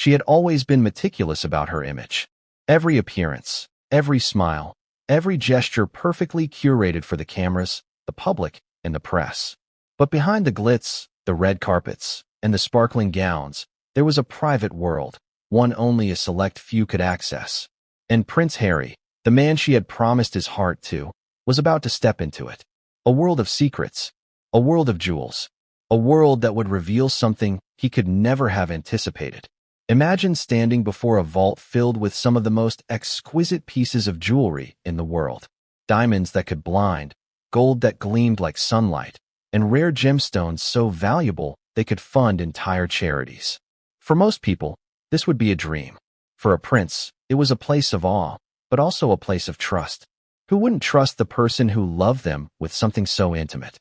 She had always been meticulous about her image. Every appearance, every smile, every gesture perfectly curated for the cameras, the public, and the press. But behind the glitz, the red carpets, and the sparkling gowns, there was a private world, one only a select few could access. And Prince Harry, the man she had promised his heart to, was about to step into it. A world of secrets, a world of jewels, a world that would reveal something he could never have anticipated. Imagine standing before a vault filled with some of the most exquisite pieces of jewelry in the world. Diamonds that could blind, gold that gleamed like sunlight, and rare gemstones so valuable they could fund entire charities. For most people, this would be a dream. For a prince, it was a place of awe, but also a place of trust. Who wouldn't trust the person who loved them with something so intimate?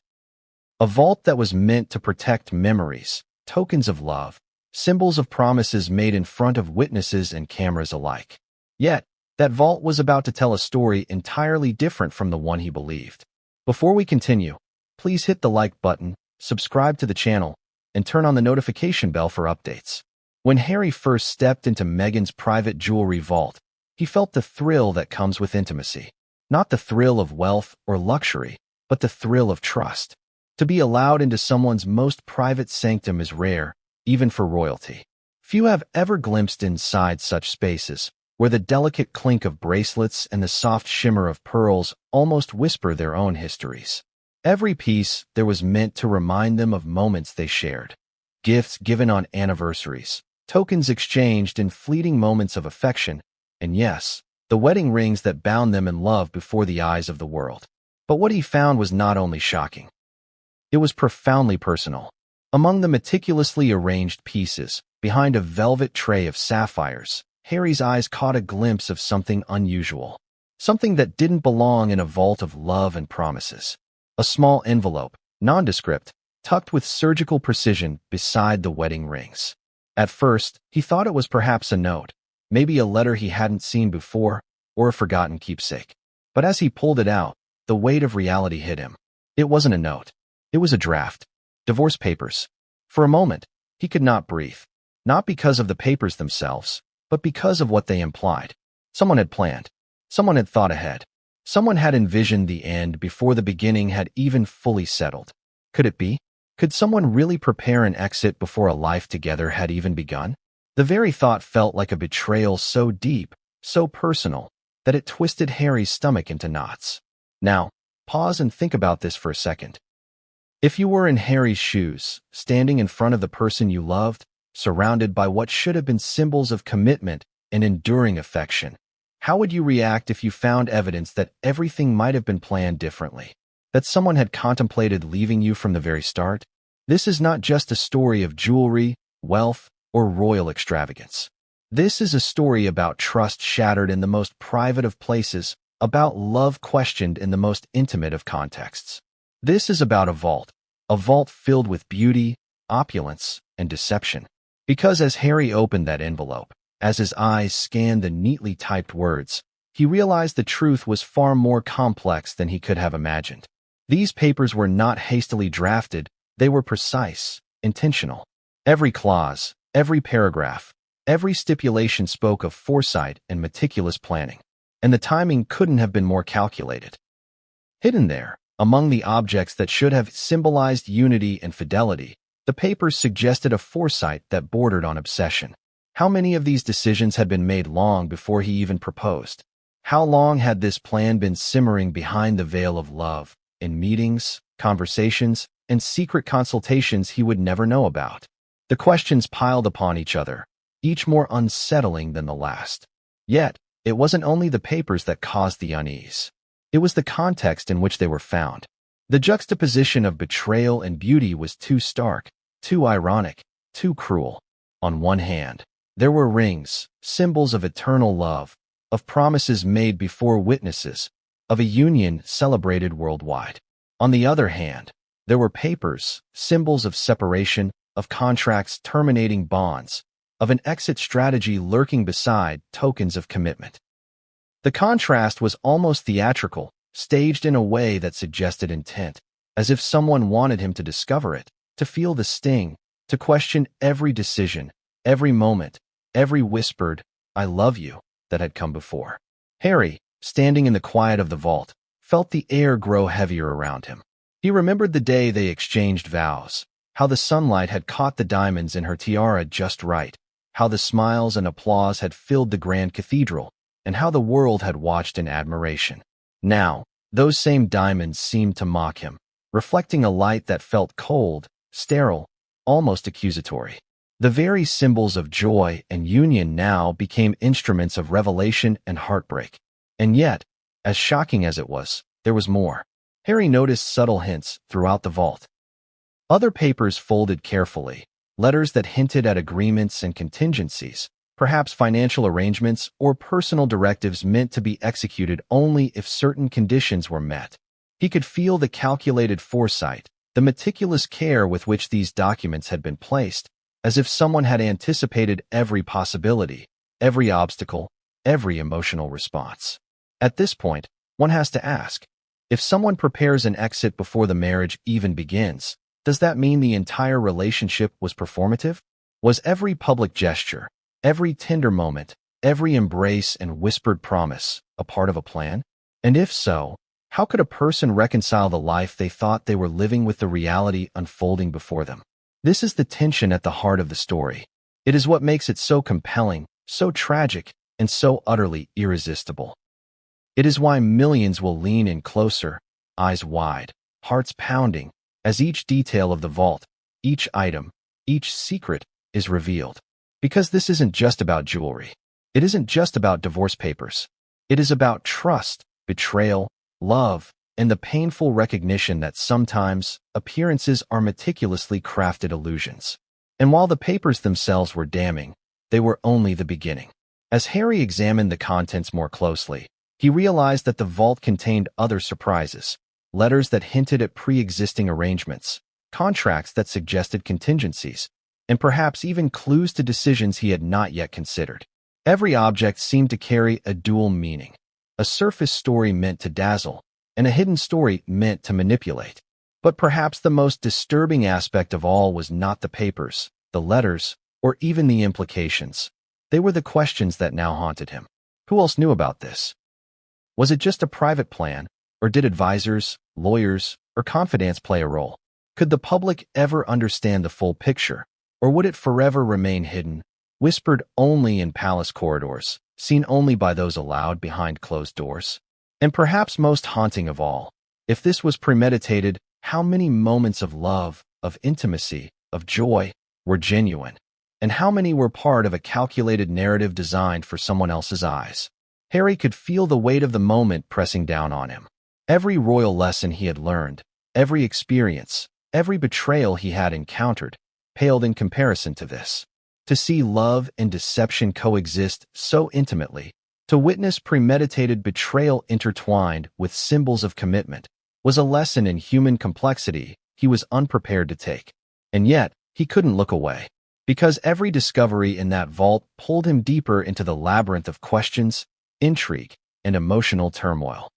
A vault that was meant to protect memories, tokens of love, symbols of promises made in front of witnesses and cameras alike. Yet, that vault was about to tell a story entirely different from the one he believed. Before we continue, please hit the like button, subscribe to the channel, and turn on the notification bell for updates. When Harry first stepped into Meghan's private jewelry vault, he felt the thrill that comes with intimacy. Not the thrill of wealth or luxury, but the thrill of trust. To be allowed into someone's most private sanctum is rare, even for royalty. Few have ever glimpsed inside such spaces, where the delicate clink of bracelets and the soft shimmer of pearls almost whisper their own histories. Every piece there was meant to remind them of moments they shared. Gifts given on anniversaries, tokens exchanged in fleeting moments of affection, and yes, the wedding rings that bound them in love before the eyes of the world. But what he found was not only shocking. It was profoundly personal. Among the meticulously arranged pieces, behind a velvet tray of sapphires, Harry's eyes caught a glimpse of something unusual. Something that didn't belong in a vault of love and promises. A small envelope, nondescript, tucked with surgical precision beside the wedding rings. At first, he thought it was perhaps a note, maybe a letter he hadn't seen before, or a forgotten keepsake. But as he pulled it out, the weight of reality hit him. It wasn't a note. It was a draft. Divorce papers. For a moment, he could not breathe. Not because of the papers themselves, but because of what they implied. Someone had planned. Someone had thought ahead. Someone had envisioned the end before the beginning had even fully settled. Could it be? Could someone really prepare an exit before a life together had even begun? The very thought felt like a betrayal so deep, so personal, that it twisted Harry's stomach into knots. Now, pause and think about this for a second. If you were in Harry's shoes, standing in front of the person you loved, surrounded by what should have been symbols of commitment and enduring affection, how would you react if you found evidence that everything might have been planned differently? That someone had contemplated leaving you from the very start? This is not just a story of jewelry, wealth, or royal extravagance. This is a story about trust shattered in the most private of places, about love questioned in the most intimate of contexts. This is about a vault filled with beauty, opulence, and deception. Because as Harry opened that envelope, as his eyes scanned the neatly typed words, he realized the truth was far more complex than he could have imagined. These papers were not hastily drafted, they were precise, intentional. Every clause, every paragraph, every stipulation spoke of foresight and meticulous planning, and the timing couldn't have been more calculated. Hidden there, among the objects that should have symbolized unity and fidelity, the papers suggested a foresight that bordered on obsession. How many of these decisions had been made long before he even proposed? How long had this plan been simmering behind the veil of love, in meetings, conversations, and secret consultations he would never know about? The questions piled upon each other, each more unsettling than the last. Yet, it wasn't only the papers that caused the unease. It was the context in which they were found. The juxtaposition of betrayal and beauty was too stark, too ironic, too cruel. On one hand, there were rings, symbols of eternal love, of promises made before witnesses, of a union celebrated worldwide. On the other hand, there were papers, symbols of separation, of contracts terminating bonds, of an exit strategy lurking beside tokens of commitment. The contrast was almost theatrical, staged in a way that suggested intent, as if someone wanted him to discover it, to feel the sting, to question every decision, every moment, every whispered, "I love you," that had come before. Harry, standing in the quiet of the vault, felt the air grow heavier around him. He remembered the day they exchanged vows, how the sunlight had caught the diamonds in her tiara just right, how the smiles and applause had filled the grand cathedral, and how the world had watched in admiration. Now, those same diamonds seemed to mock him, reflecting a light that felt cold, sterile, almost accusatory. The very symbols of joy and union now became instruments of revelation and heartbreak. And yet, as shocking as it was, there was more. Harry noticed subtle hints throughout the vault. Other papers folded carefully, letters that hinted at agreements and contingencies, perhaps financial arrangements or personal directives meant to be executed only if certain conditions were met. He could feel the calculated foresight, the meticulous care with which these documents had been placed, as if someone had anticipated every possibility, every obstacle, every emotional response. At this point, one has to ask, if someone prepares an exit before the marriage even begins, does that mean the entire relationship was performative? Was every public gesture, every tender moment, every embrace and whispered promise a part of a plan? And if so, how could a person reconcile the life they thought they were living with the reality unfolding before them? This is the tension at the heart of the story. It is what makes it so compelling, so tragic, and so utterly irresistible. It is why millions will lean in closer, eyes wide, hearts pounding, as each detail of the vault, each item, each secret is revealed. Because this isn't just about jewelry. It isn't just about divorce papers. It is about trust, betrayal, love, and the painful recognition that sometimes appearances are meticulously crafted illusions. And while the papers themselves were damning, they were only the beginning. As Harry examined the contents more closely, he realized that the vault contained other surprises, letters that hinted at pre-existing arrangements, contracts that suggested contingencies, and perhaps even clues to decisions he had not yet considered. Every object seemed to carry a dual meaning, a surface story meant to dazzle, and a hidden story meant to manipulate. But perhaps the most disturbing aspect of all was not the papers, the letters, or even the implications. They were the questions that now haunted him. Who else knew about this? Was it just a private plan, or did advisors, lawyers, or confidants play a role? Could the public ever understand the full picture, or would it forever remain hidden, whispered only in palace corridors, seen only by those allowed behind closed doors? And perhaps most haunting of all, if this was premeditated, how many moments of love, of intimacy, of joy were genuine? And how many were part of a calculated narrative designed for someone else's eyes? Harry could feel the weight of the moment pressing down on him. Every royal lesson he had learned, every experience, every betrayal he had encountered, paled in comparison to this. To see love and deception coexist so intimately, to witness premeditated betrayal intertwined with symbols of commitment, was a lesson in human complexity he was unprepared to take. And yet, he couldn't look away, because every discovery in that vault pulled him deeper into the labyrinth of questions, intrigue, and emotional turmoil.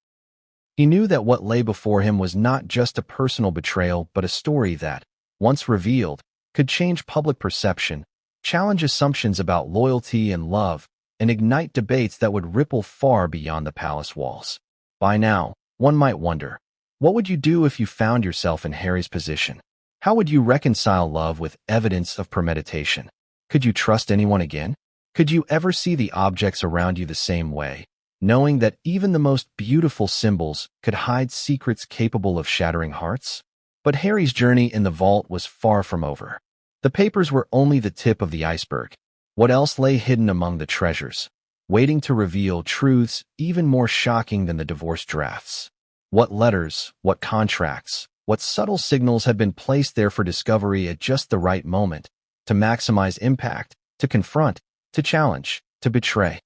He knew that what lay before him was not just a personal betrayal but a story that, once revealed, could change public perception, challenge assumptions about loyalty and love, and ignite debates that would ripple far beyond the palace walls. By now, one might wonder, what would you do if you found yourself in Harry's position? How would you reconcile love with evidence of premeditation? Could you trust anyone again? Could you ever see the objects around you the same way, knowing that even the most beautiful symbols could hide secrets capable of shattering hearts? But Harry's journey in the vault was far from over. The papers were only the tip of the iceberg. What else lay hidden among the treasures, waiting to reveal truths even more shocking than the divorce drafts? What letters, what contracts, what subtle signals had been placed there for discovery at just the right moment, to maximize impact, to confront, to challenge, to betray?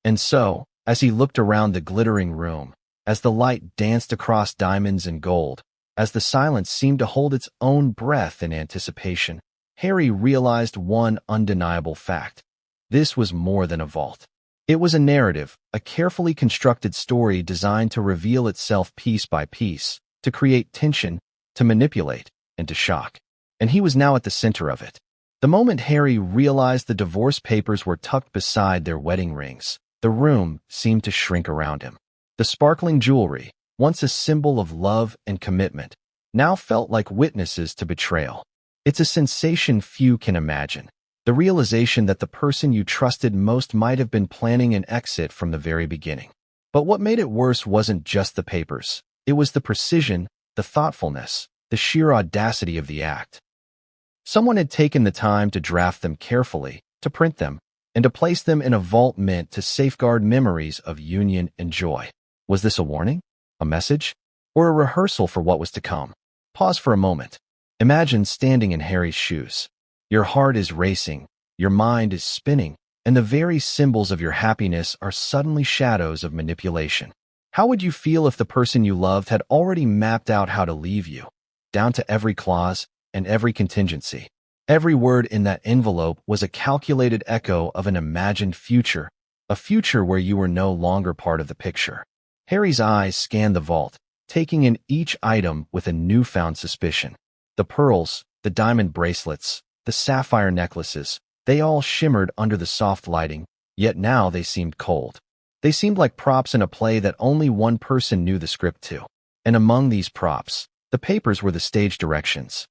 And so, as he looked around the glittering room, as the light danced across diamonds and gold, as the silence seemed to hold its own breath in anticipation, Harry realized one undeniable fact. This was more than a vault. It was a narrative, a carefully constructed story designed to reveal itself piece by piece, to create tension, to manipulate, and to shock. And he was now at the center of it. The moment Harry realized the divorce papers were tucked beside their wedding rings, the room seemed to shrink around him. The sparkling jewelry, once a symbol of love and commitment, now felt like witnesses to betrayal. It's a sensation few can imagine. The realization that the person you trusted most might have been planning an exit from the very beginning. But what made it worse wasn't just the papers. It was the precision, the thoughtfulness, the sheer audacity of the act. Someone had taken the time to draft them carefully, to print them, and to place them in a vault meant to safeguard memories of union and joy. Was this a warning? A message? Or a rehearsal for what was to come? Pause for a moment. Imagine standing in Harry's shoes. Your heart is racing, your mind is spinning, and the very symbols of your happiness are suddenly shadows of manipulation. How would you feel if the person you loved had already mapped out how to leave you, down to every clause and every contingency? Every word in that envelope was a calculated echo of an imagined future, a future where you were no longer part of the picture. Harry's eyes scanned the vault, taking in each item with a newfound suspicion. The pearls, the diamond bracelets, the sapphire necklaces, they all shimmered under the soft lighting, yet now they seemed cold. They seemed like props in a play that only one person knew the script to. And among these props, the papers were the stage directions.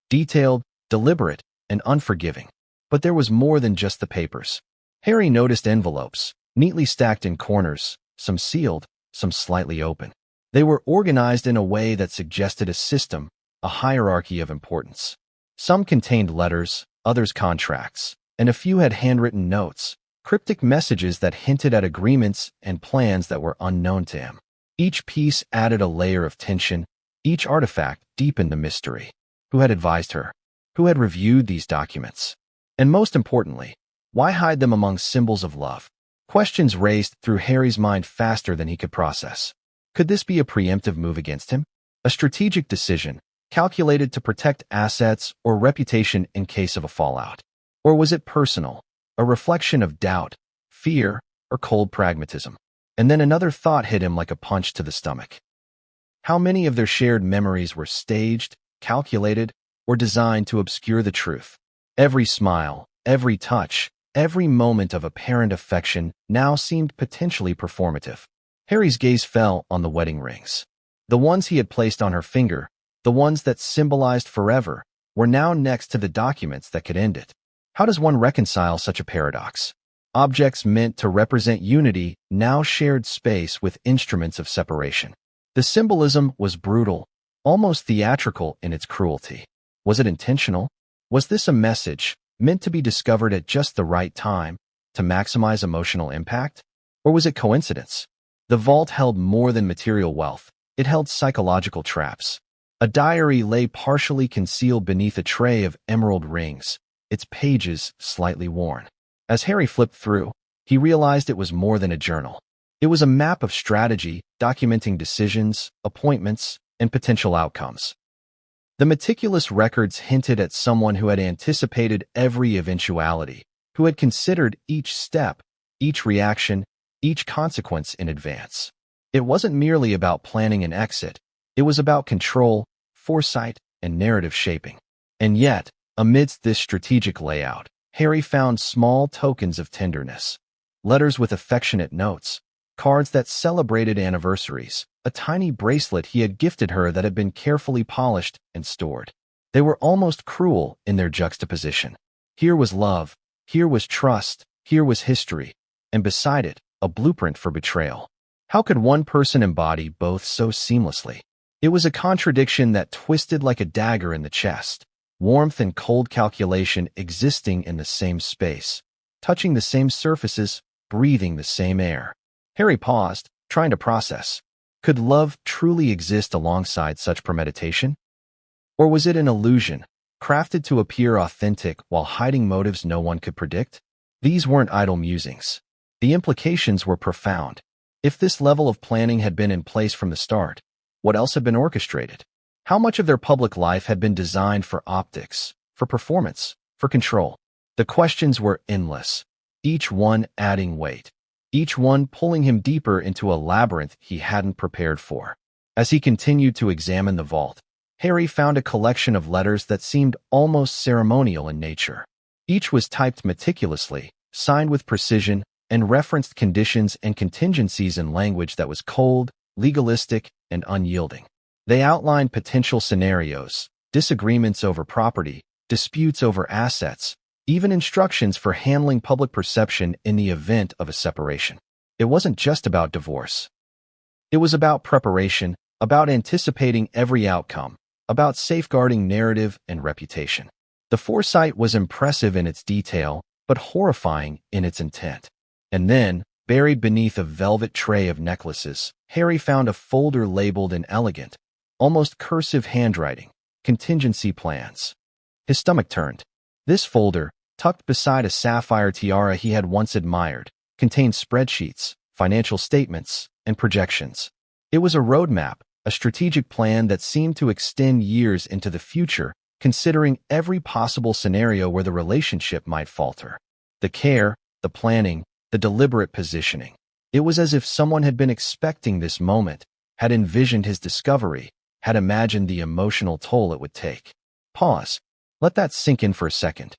Detailed, deliberate, and unforgiving. But there was more than just the papers. Harry noticed envelopes, neatly stacked in corners, some sealed, some slightly open. They were organized in a way that suggested a system, a hierarchy of importance. Some contained letters, others contracts, and a few had handwritten notes, cryptic messages that hinted at agreements and plans that were unknown to him. Each piece added a layer of tension, each artifact deepened the mystery. Who had advised her? Who had reviewed these documents? And most importantly, why hide them among symbols of love? Questions raced through Harry's mind faster than he could process. Could this be a preemptive move against him? A strategic decision, calculated to protect assets or reputation in case of a fallout? Or was it personal, a reflection of doubt, fear, or cold pragmatism? And then another thought hit him like a punch to the stomach. How many of their shared memories were staged, calculated, or designed to obscure the truth? Every smile, every touch, every moment of apparent affection now seemed potentially performative. Harry's gaze fell on the wedding rings. The ones he had placed on her finger, the ones that symbolized forever, were now next to the documents that could end it. How does one reconcile such a paradox? Objects meant to represent unity now shared space with instruments of separation. The symbolism was brutal, almost theatrical in its cruelty. Was it intentional? Was this a message, meant to be discovered at just the right time, to maximize emotional impact? Or was it coincidence? The vault held more than material wealth. It held psychological traps. A diary lay partially concealed beneath a tray of emerald rings, its pages slightly worn. As Harry flipped through, he realized it was more than a journal. It was a map of strategy, documenting decisions, appointments, and potential outcomes. The meticulous records hinted at someone who had anticipated every eventuality, who had considered each step, each reaction, each consequence in advance. It wasn't merely about planning an exit. It was about control, foresight, and narrative shaping. And yet, amidst this strategic layout, Harry found small tokens of tenderness. Letters with affectionate notes, cards that celebrated anniversaries, a tiny bracelet he had gifted her that had been carefully polished and stored. They were almost cruel in their juxtaposition. Here was love, here was trust, here was history, and beside it, a blueprint for betrayal. How could one person embody both so seamlessly? It was a contradiction that twisted like a dagger in the chest. Warmth and cold calculation existing in the same space, touching the same surfaces, breathing the same air. Harry paused, trying to process. Could love truly exist alongside such premeditation? Or was it an illusion, crafted to appear authentic while hiding motives no one could predict? These weren't idle musings. The implications were profound. If this level of planning had been in place from the start, what else had been orchestrated? How much of their public life had been designed for optics, for performance, for control? The questions were endless, each one adding weight, each one pulling him deeper into a labyrinth he hadn't prepared for. As he continued to examine the vault, Harry found a collection of letters that seemed almost ceremonial in nature. Each was typed meticulously, signed with precision, and referenced conditions and contingencies in language that was cold, legalistic, and unyielding. They outlined potential scenarios, disagreements over property, disputes over assets, even instructions for handling public perception in the event of a separation. It wasn't just about divorce. It was about preparation, about anticipating every outcome, about safeguarding narrative and reputation. The foresight was impressive in its detail, but horrifying in its intent. And then, buried beneath a velvet tray of necklaces, Harry found a folder labeled in elegant, almost cursive handwriting, contingency plans. His stomach turned. This folder, tucked beside a sapphire tiara he had once admired, contained spreadsheets, financial statements, and projections. It was a roadmap, a strategic plan that seemed to extend years into the future, considering every possible scenario where the relationship might falter. The care, the planning, the deliberate positioning. It was as if someone had been expecting this moment, had envisioned his discovery, had imagined the emotional toll it would take. Pause. Let that sink in for a second.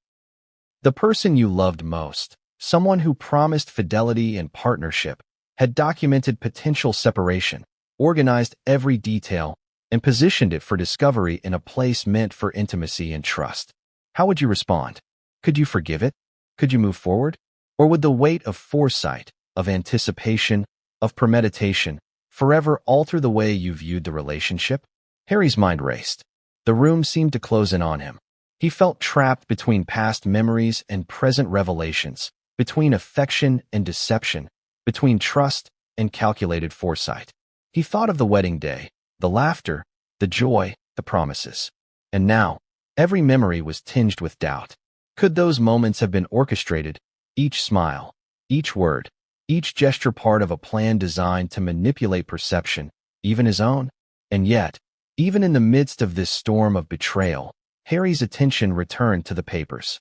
The person you loved most, someone who promised fidelity and partnership, had documented potential separation, organized every detail, and positioned it for discovery in a place meant for intimacy and trust. How would you respond? Could you forgive it? Could you move forward? Or would the weight of foresight, of anticipation, of premeditation, forever alter the way you viewed the relationship? Harry's mind raced. The room seemed to close in on him. He felt trapped between past memories and present revelations, between affection and deception, between trust and calculated foresight. He thought of the wedding day, the laughter, the joy, the promises. And now, every memory was tinged with doubt. Could those moments have been orchestrated, each smile, each word, each gesture part of a plan designed to manipulate perception, even his own? And yet, even in the midst of this storm of betrayal, Harry's attention returned to the papers.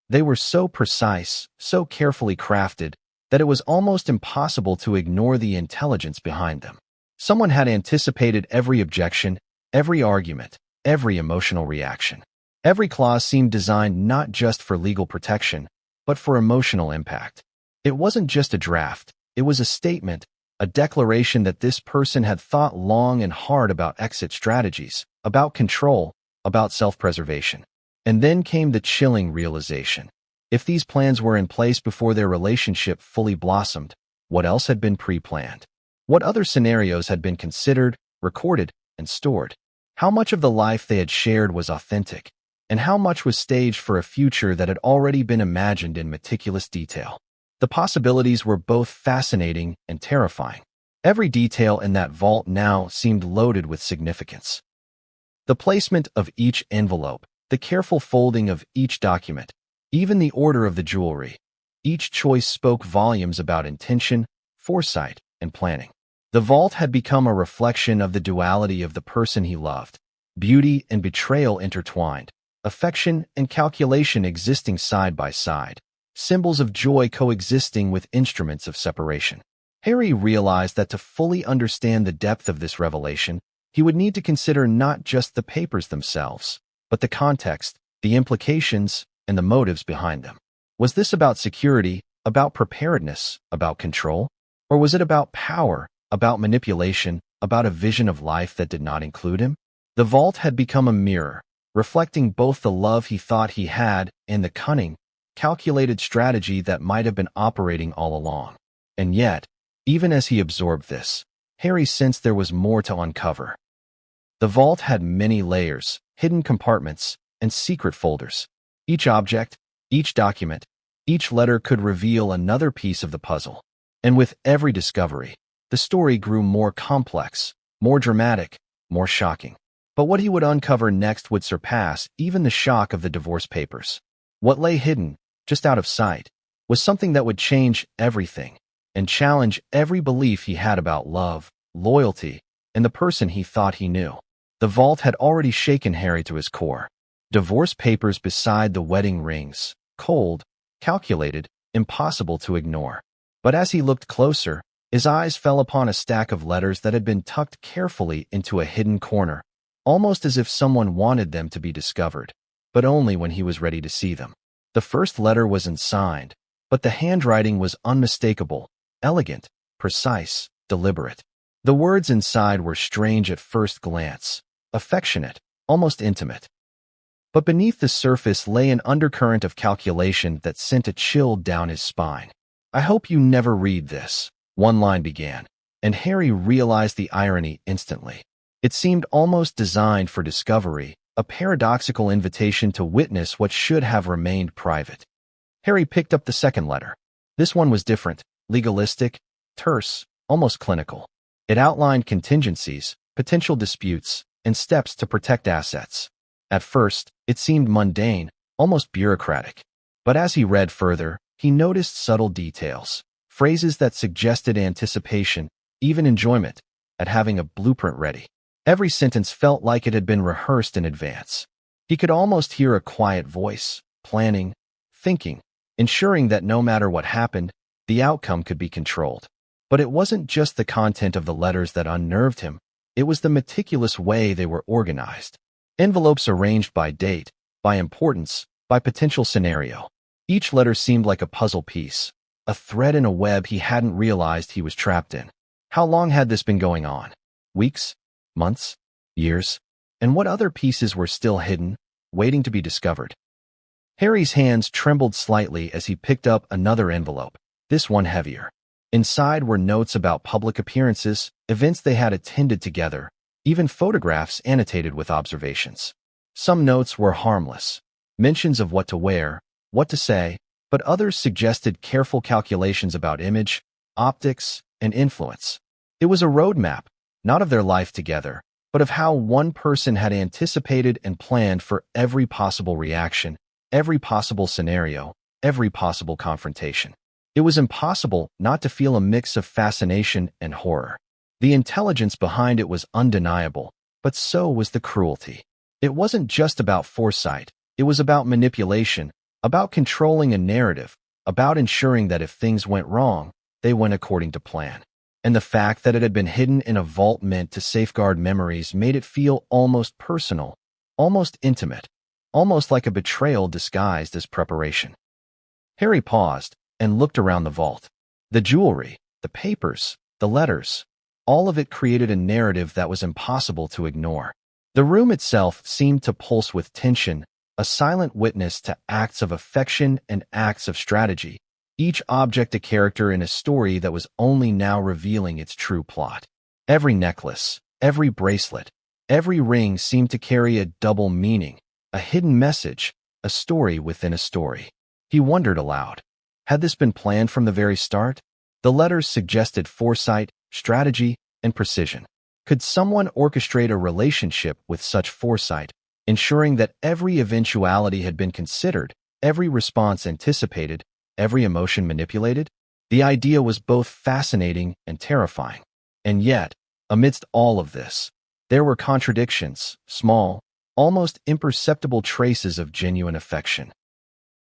They were so precise, so carefully crafted, that it was almost impossible to ignore the intelligence behind them. Someone had anticipated every objection, every argument, every emotional reaction. Every clause seemed designed not just for legal protection, but for emotional impact. It wasn't just a draft, it was a statement, a declaration that this person had thought long and hard about exit strategies, about control, about self-preservation. And then came the chilling realization. If these plans were in place before their relationship fully blossomed, what else had been pre-planned? What other scenarios had been considered, recorded, and stored? How much of the life they had shared was authentic? And how much was staged for a future that had already been imagined in meticulous detail? The possibilities were both fascinating and terrifying. Every detail in that vault now seemed loaded with significance. The placement of each envelope, the careful folding of each document, even the order of the jewelry. Each choice spoke volumes about intention, foresight, and planning. The vault had become a reflection of the duality of the person he loved, beauty and betrayal intertwined, affection and calculation existing side by side, symbols of joy coexisting with instruments of separation. Harry realized that to fully understand the depth of this revelation, he would need to consider not just the papers themselves, but the context, the implications, and the motives behind them. Was this about security, about preparedness, about control? Or was it about power, about manipulation, about a vision of life that did not include him? The vault had become a mirror, reflecting both the love he thought he had and the cunning, calculated strategy that might have been operating all along. And yet, even as he absorbed this, Harry sensed there was more to uncover. The vault had many layers, hidden compartments, and secret folders. Each object, each document, each letter could reveal another piece of the puzzle. And with every discovery, the story grew more complex, more dramatic, more shocking. But what he would uncover next would surpass even the shock of the divorce papers. What lay hidden, just out of sight, was something that would change everything and challenge every belief he had about love, loyalty, and the person he thought he knew. The vault had already shaken Harry to his core. Divorce papers beside the wedding rings, cold, calculated, impossible to ignore. But as he looked closer, his eyes fell upon a stack of letters that had been tucked carefully into a hidden corner, almost as if someone wanted them to be discovered, but only when he was ready to see them. The first letter wasn't signed, but the handwriting was unmistakable, elegant, precise, deliberate. The words inside were strange at first glance, affectionate, almost intimate. But beneath the surface lay an undercurrent of calculation that sent a chill down his spine. "I hope you never read this," one line began, and Harry realized the irony instantly. It seemed almost designed for discovery, a paradoxical invitation to witness what should have remained private. Harry picked up the second letter. This one was different, legalistic, terse, almost clinical. It outlined contingencies, potential disputes, and steps to protect assets. At first, it seemed mundane, almost bureaucratic. But as he read further, he noticed subtle details, phrases that suggested anticipation, even enjoyment, at having a blueprint ready. Every sentence felt like it had been rehearsed in advance. He could almost hear a quiet voice, planning, thinking, ensuring that no matter what happened, the outcome could be controlled. But it wasn't just the content of the letters that unnerved him, it was the meticulous way they were organized. Envelopes arranged by date, by importance, by potential scenario. Each letter seemed like a puzzle piece, a thread in a web he hadn't realized he was trapped in. How long had this been going on? Weeks? Months? Years? And what other pieces were still hidden, waiting to be discovered? Harry's hands trembled slightly as he picked up another envelope, this one heavier. Inside were notes about public appearances, events they had attended together, even photographs annotated with observations. Some notes were harmless, mentions of what to wear, what to say, but others suggested careful calculations about image, optics, and influence. It was a roadmap, not of their life together, but of how one person had anticipated and planned for every possible reaction, every possible scenario, every possible confrontation. It was impossible not to feel a mix of fascination and horror. The intelligence behind it was undeniable, but so was the cruelty. It wasn't just about foresight, it was about manipulation, about controlling a narrative, about ensuring that if things went wrong, they went according to plan. And the fact that it had been hidden in a vault meant to safeguard memories made it feel almost personal, almost intimate, almost like a betrayal disguised as preparation. Harry paused and looked around the vault. The jewelry, the papers, the letters, all of it created a narrative that was impossible to ignore. The room itself seemed to pulse with tension, a silent witness to acts of affection and acts of strategy, each object a character in a story that was only now revealing its true plot. Every necklace, every bracelet, every ring seemed to carry a double meaning, a hidden message, a story within a story. He wondered aloud. Had this been planned from the very start? The letters suggested foresight, strategy, and precision. Could someone orchestrate a relationship with such foresight, ensuring that every eventuality had been considered, every response anticipated, every emotion manipulated? The idea was both fascinating and terrifying. And yet, amidst all of this, there were contradictions, small, almost imperceptible traces of genuine affection.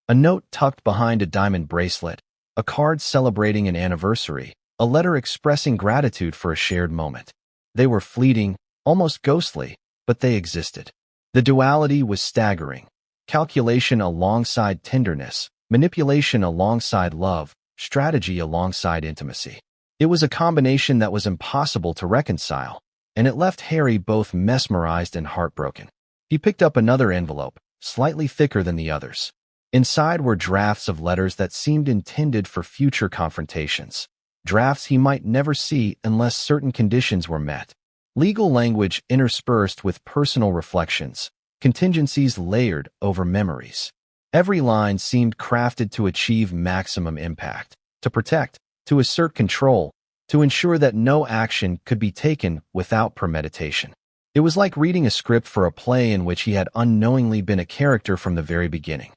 A note tucked behind a diamond bracelet, a card celebrating an anniversary, a letter expressing gratitude for a shared moment. They were fleeting, almost ghostly, but they existed. The duality was staggering. Calculation alongside tenderness, manipulation alongside love, strategy alongside intimacy. It was a combination that was impossible to reconcile, and it left Harry both mesmerized and heartbroken. He picked up another envelope, slightly thicker than the others. Inside were drafts of letters that seemed intended for future confrontations, drafts he might never see unless certain conditions were met. Legal language interspersed with personal reflections, contingencies layered over memories. Every line seemed crafted to achieve maximum impact, to protect, to assert control, to ensure that no action could be taken without premeditation. It was like reading a script for a play in which he had unknowingly been a character from the very beginning.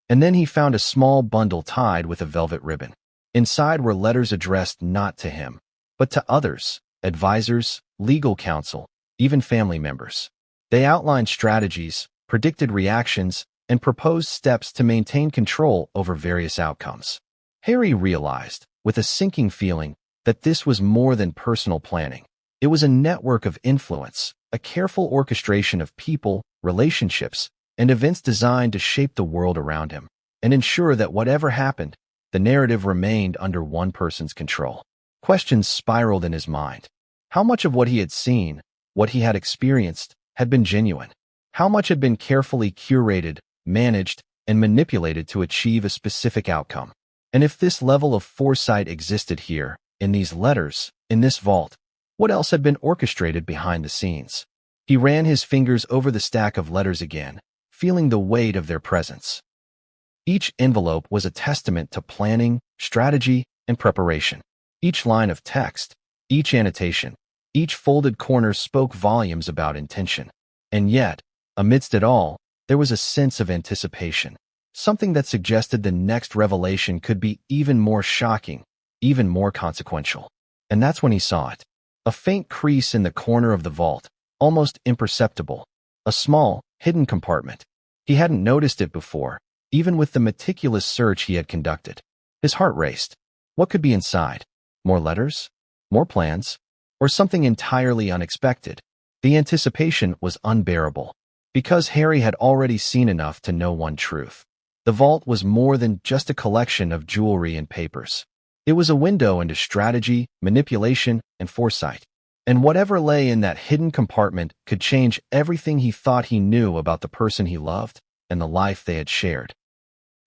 And then he found a small bundle tied with a velvet ribbon. Inside were letters addressed not to him, but to others, advisors, legal counsel, even family members. They outlined strategies, predicted reactions, and proposed steps to maintain control over various outcomes. Harry realized, with a sinking feeling, that this was more than personal planning. It was a network of influence, a careful orchestration of people, relationships, and events designed to shape the world around him and ensure that whatever happened, the narrative remained under one person's control. Questions spiraled in his mind. How much of what he had seen, what he had experienced, had been genuine? How much had been carefully curated, managed, and manipulated to achieve a specific outcome? And if this level of foresight existed here, in these letters, in this vault, what else had been orchestrated behind the scenes? He ran his fingers over the stack of letters again, feeling the weight of their presence. Each envelope was a testament to planning, strategy, and preparation. Each line of text, each annotation, each folded corner spoke volumes about intention. And yet, amidst it all, there was a sense of anticipation, something that suggested the next revelation could be even more shocking, even more consequential. And that's when he saw it. A faint crease in the corner of the vault, almost imperceptible. A small, hidden compartment. He hadn't noticed it before, even with the meticulous search he had conducted. His heart raced. What could be inside? More letters? More plans? Or something entirely unexpected? The anticipation was unbearable, because Harry had already seen enough to know one truth. The vault was more than just a collection of jewelry and papers. It was a window into strategy, manipulation, and foresight. And whatever lay in that hidden compartment could change everything he thought he knew about the person he loved and the life they had shared.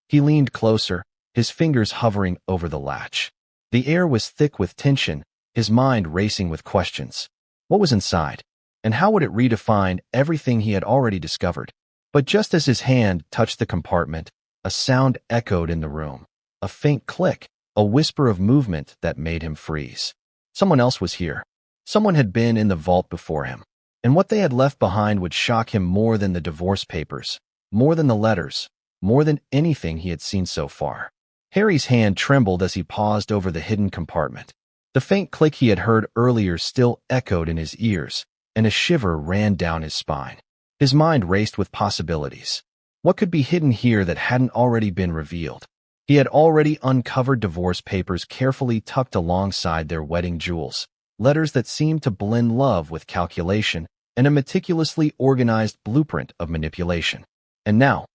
He leaned closer, his fingers hovering over the latch. The air was thick with tension, his mind racing with questions. What was inside? And how would it redefine everything he had already discovered? But just as his hand touched the compartment, a sound echoed in the room. A faint click, a whisper of movement that made him freeze. Someone else was here. Someone had been in the vault before him. And what they had left behind would shock him more than the divorce papers, more than the letters, more than anything he had seen so far. Harry's hand trembled as he paused over the hidden compartment. The faint click he had heard earlier still echoed in his ears, and a shiver ran down his spine. His mind raced with possibilities. What could be hidden here that hadn't already been revealed? He had already uncovered divorce papers carefully tucked alongside their wedding jewels, letters that seemed to blend love with calculation, and a meticulously organized blueprint of manipulation. And now,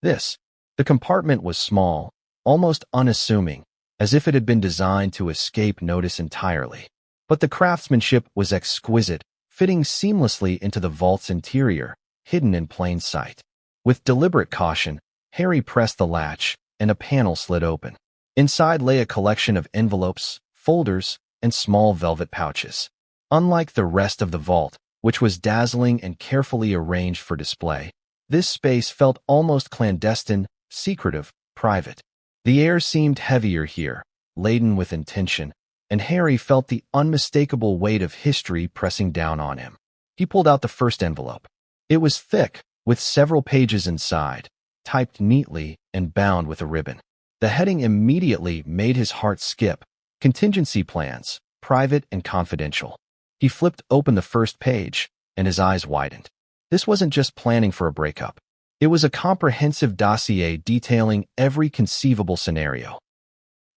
this. The compartment was small, almost unassuming, as if it had been designed to escape notice entirely. But the craftsmanship was exquisite, fitting seamlessly into the vault's interior, hidden in plain sight. With deliberate caution, Harry pressed the latch, and a panel slid open. Inside lay a collection of envelopes, folders, and small velvet pouches. Unlike the rest of the vault, which was dazzling and carefully arranged for display, this space felt almost clandestine, secretive, private. The air seemed heavier here, laden with intention, and Harry felt the unmistakable weight of history pressing down on him. He pulled out the first envelope. It was thick, with several pages inside, typed neatly and bound with a ribbon. The heading immediately made his heart skip. Contingency plans, private and confidential. He flipped open the first page, and his eyes widened. This wasn't just planning for a breakup. It was a comprehensive dossier detailing every conceivable scenario.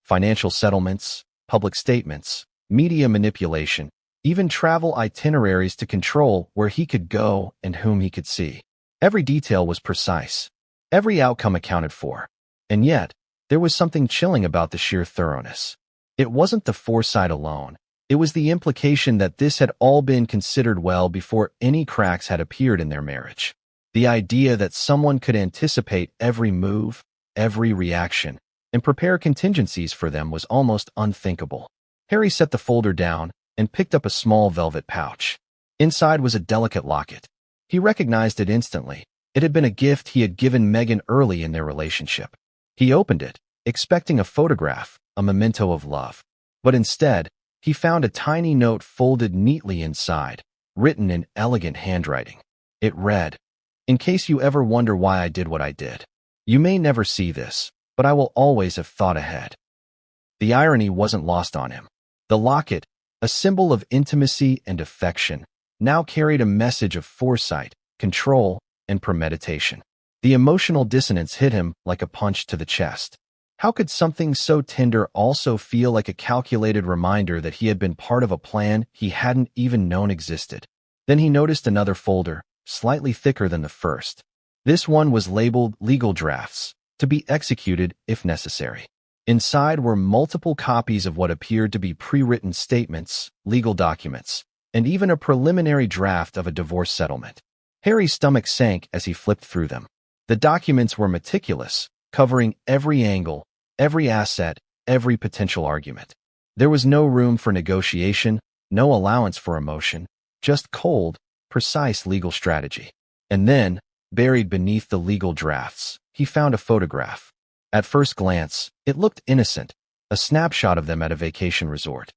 Financial settlements, public statements, media manipulation, even travel itineraries to control where he could go and whom he could see. Every detail was precise. Every outcome accounted for. And yet, there was something chilling about the sheer thoroughness. It wasn't the foresight alone. It was the implication that this had all been considered well before any cracks had appeared in their marriage. The idea that someone could anticipate every move, every reaction, and prepare contingencies for them was almost unthinkable. Harry set the folder down and picked up a small velvet pouch. Inside was a delicate locket. He recognized it instantly. It had been a gift he had given Meghan early in their relationship. He opened it, expecting a photograph, a memento of love. But instead, he found a tiny note folded neatly inside, written in elegant handwriting. It read, "In case you ever wonder why I did what I did, you may never see this, but I will always have thought ahead." The irony wasn't lost on him. The locket, a symbol of intimacy and affection, now carried a message of foresight, control, and premeditation. The emotional dissonance hit him like a punch to the chest. How could something so tender also feel like a calculated reminder that he had been part of a plan he hadn't even known existed? Then he noticed another folder, slightly thicker than the first. This one was labeled legal drafts, to be executed if necessary. Inside were multiple copies of what appeared to be pre-written statements, legal documents, and even a preliminary draft of a divorce settlement. Harry's stomach sank as he flipped through them. The documents were meticulous, covering every angle, every asset, every potential argument. There was no room for negotiation, no allowance for emotion, just cold, precise legal strategy. And then, buried beneath the legal drafts, he found a photograph. At first glance, it looked innocent, a snapshot of them at a vacation resort.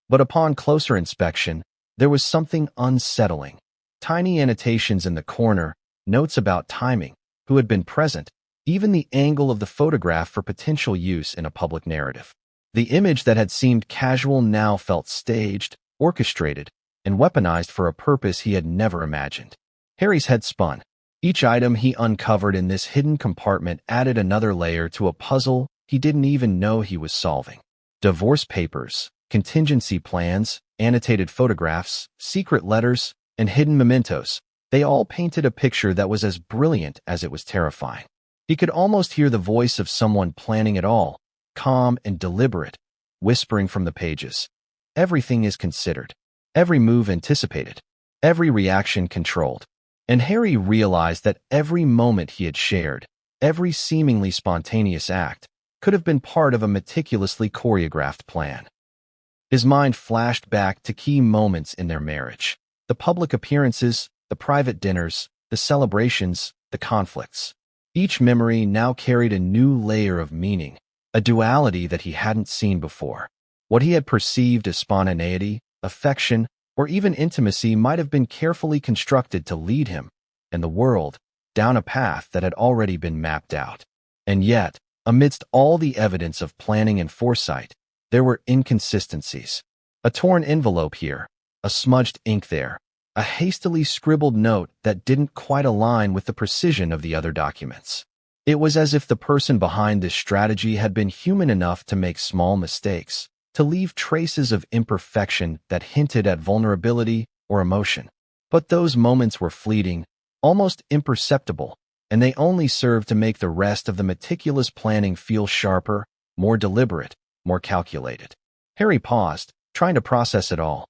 But upon closer inspection, there was something unsettling. Tiny annotations in the corner, notes about timing, who had been present, even the angle of the photograph for potential use in a public narrative. The image that had seemed casual now felt staged, orchestrated, and weaponized for a purpose he had never imagined. Harry's head spun. Each item he uncovered in this hidden compartment added another layer to a puzzle he didn't even know he was solving. Divorce papers, contingency plans, annotated photographs, secret letters, and hidden mementos. They all painted a picture that was as brilliant as it was terrifying. He could almost hear the voice of someone planning it all, calm and deliberate, whispering from the pages. Everything is considered, every move anticipated, every reaction controlled. And Harry realized that every moment he had shared, every seemingly spontaneous act, could have been part of a meticulously choreographed plan. His mind flashed back to key moments in their marriage. The public appearances, the private dinners, the celebrations, the conflicts. Each memory now carried a new layer of meaning, a duality that he hadn't seen before. What he had perceived as spontaneity, affection, or even intimacy might have been carefully constructed to lead him, and the world, down a path that had already been mapped out. And yet, amidst all the evidence of planning and foresight, there were inconsistencies. A torn envelope here, a smudged ink there, a hastily scribbled note that didn't quite align with the precision of the other documents. It was as if the person behind this strategy had been human enough to make small mistakes, to leave traces of imperfection that hinted at vulnerability or emotion. But those moments were fleeting, almost imperceptible, and they only served to make the rest of the meticulous planning feel sharper, more deliberate, more calculated. Harry paused, trying to process it all.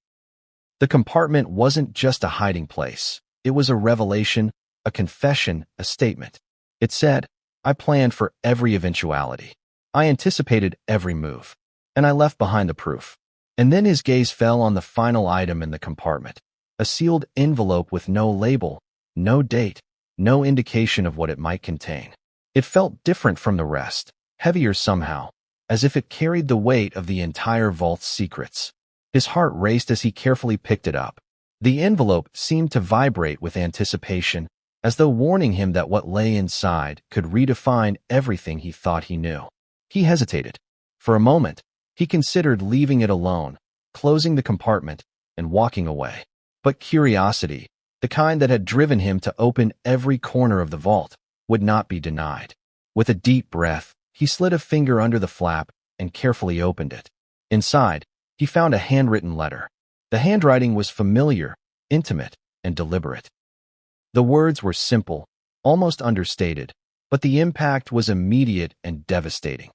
The compartment wasn't just a hiding place. It was a revelation, a confession, a statement. It said, "I planned for every eventuality. I anticipated every move. And I left behind the proof." And then his gaze fell on the final item in the compartment, a sealed envelope with no label, no date, no indication of what it might contain. It felt different from the rest, heavier somehow, as if it carried the weight of the entire vault's secrets. His heart raced as he carefully picked it up. The envelope seemed to vibrate with anticipation, as though warning him that what lay inside could redefine everything he thought he knew. He hesitated. For a moment, he considered leaving it alone, closing the compartment, and walking away. But curiosity, the kind that had driven him to open every corner of the vault, would not be denied. With a deep breath, he slid a finger under the flap and carefully opened it. Inside, he found a handwritten letter. The handwriting was familiar, intimate, and deliberate. The words were simple, almost understated, but the impact was immediate and devastating.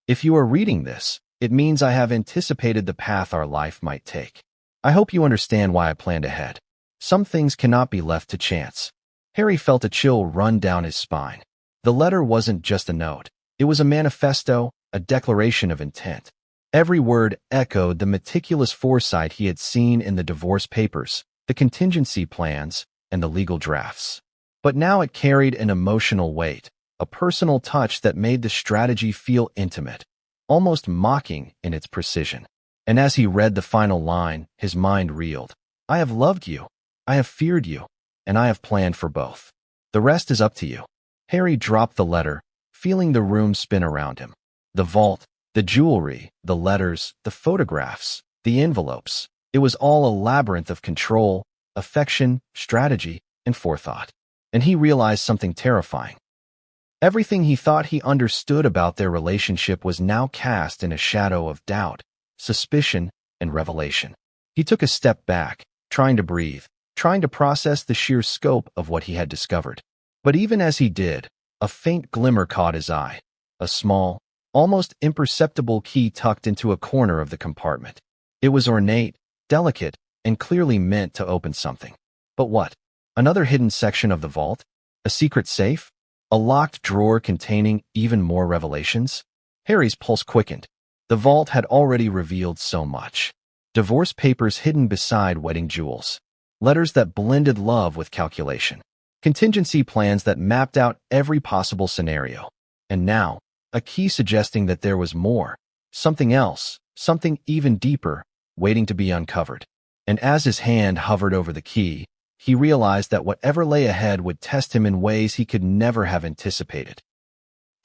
"If you are reading this, it means I have anticipated the path our life might take. I hope you understand why I planned ahead. Some things cannot be left to chance." Harry felt a chill run down his spine. The letter wasn't just a note. It was a manifesto, a declaration of intent. Every word echoed the meticulous foresight he had seen in the divorce papers, the contingency plans, and the legal drafts. But now it carried an emotional weight, a personal touch that made the strategy feel intimate, almost mocking in its precision. And as he read the final line, his mind reeled. "I have loved you, I have feared you, and I have planned for both. The rest is up to you." Harry dropped the letter, feeling the room spin around him. The vault, the jewelry, the letters, the photographs, the envelopes. It was all a labyrinth of control, affection, strategy, and forethought. And he realized something terrifying. Everything he thought he understood about their relationship was now cast in a shadow of doubt, suspicion, and revelation. He took a step back, trying to breathe, trying to process the sheer scope of what he had discovered. But even as he did, a faint glimmer caught his eye, a small, almost imperceptible key tucked into a corner of the compartment. It was ornate, delicate, and clearly meant to open something. But what? Another hidden section of the vault? A secret safe? A locked drawer containing even more revelations? Harry's pulse quickened. The vault had already revealed so much. Divorce papers hidden beside wedding jewels. Letters that blended love with calculation. Contingency plans that mapped out every possible scenario. And now, a key suggesting that there was more. Something else, something even deeper, waiting to be uncovered. And as his hand hovered over the key, he realized that whatever lay ahead would test him in ways he could never have anticipated.